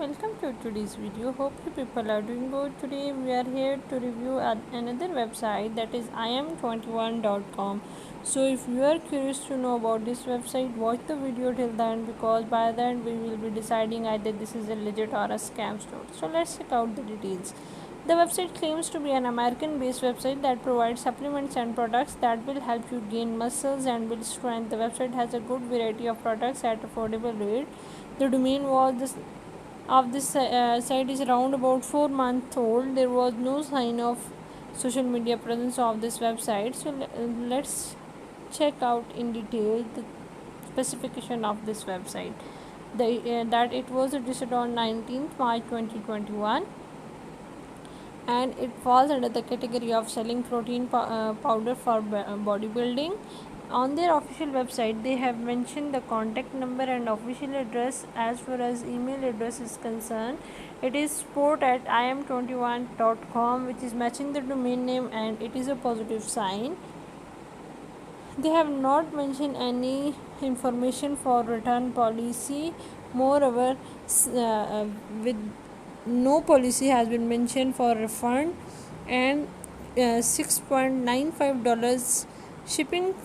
welcome to today's video. Hope you people are doing good. Today we are here to review another website, that is im21.com. So if you are curious to know about this website, watch the video till the end, because by the end we will be deciding either this is a legit or a scam store. So let's check out the details. The website claims to be an American based website that provides supplements and products that will help you gain muscles and build strength. The website has a good variety of products at affordable rate. The domain was this site is around about 4 months old. There was no sign of social media presence of this website. So let's check out in detail the specification of this website. That it was registered on 19th March 2021, and it falls under the category of selling protein powder for bodybuilding. On their official website, they have mentioned the contact number and official address. As far as email address is concerned, it is support@im21.com, which is matching the domain name, and it is a positive sign. They have not mentioned any information for return policy. Moreover, with no policy has been mentioned for refund, and $6.95 shipping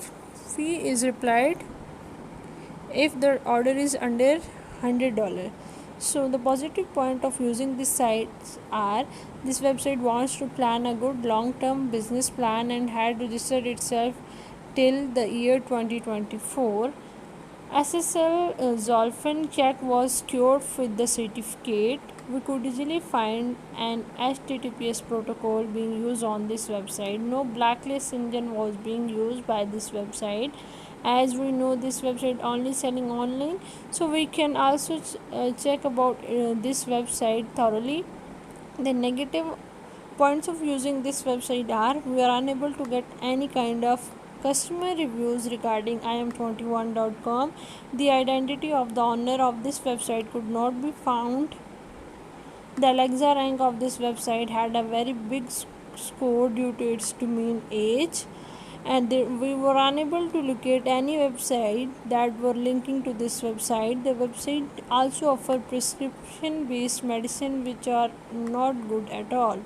fee is replied if the order is under $100. So the positive point of using these sites are, this website wants to plan a good long-term business plan and had registered itself till the year 2024. SSL Zolfin check was secured with the certificate. We could easily find an HTTPS protocol being used on this website. No blacklist engine was being used by this website. As we know, this website only selling online, so we can also check about this website thoroughly. The negative points of using this website are, we are unable to get any kind of customer reviews regarding im21.com. The identity of the owner of this website could not be found. The Alexa rank of this website had a very big score due to its domain age, and we were unable to locate any website that were linking to this website. The website also offer prescription based medicine, which are not good at all.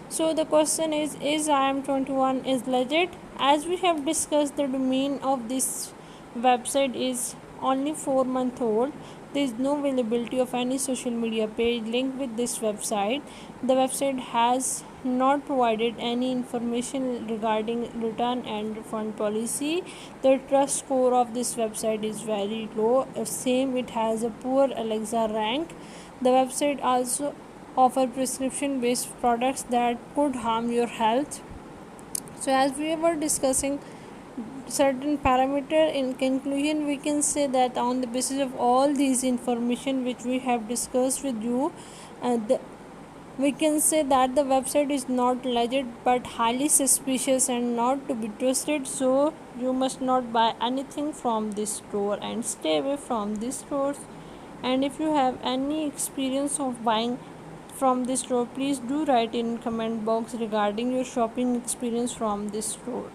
So the question is im21 is legit? As we have discussed, the domain of this website is only 4 months old. There is no availability of any social media page linked with this website. The website has not provided any information regarding return and refund policy. The trust score of this website is very low. Same, it has a poor Alexa rank. The website also offer prescription based products that could harm your health. So as we were discussing certain parameter, in conclusion we can say that on the basis of all these information which we have discussed with you, we can say that the website is not legit but highly suspicious and not to be trusted. So you must not buy anything from this store and stay away from these stores. And if you have any experience of buying from this store, please do write in comment box regarding your shopping experience from this store.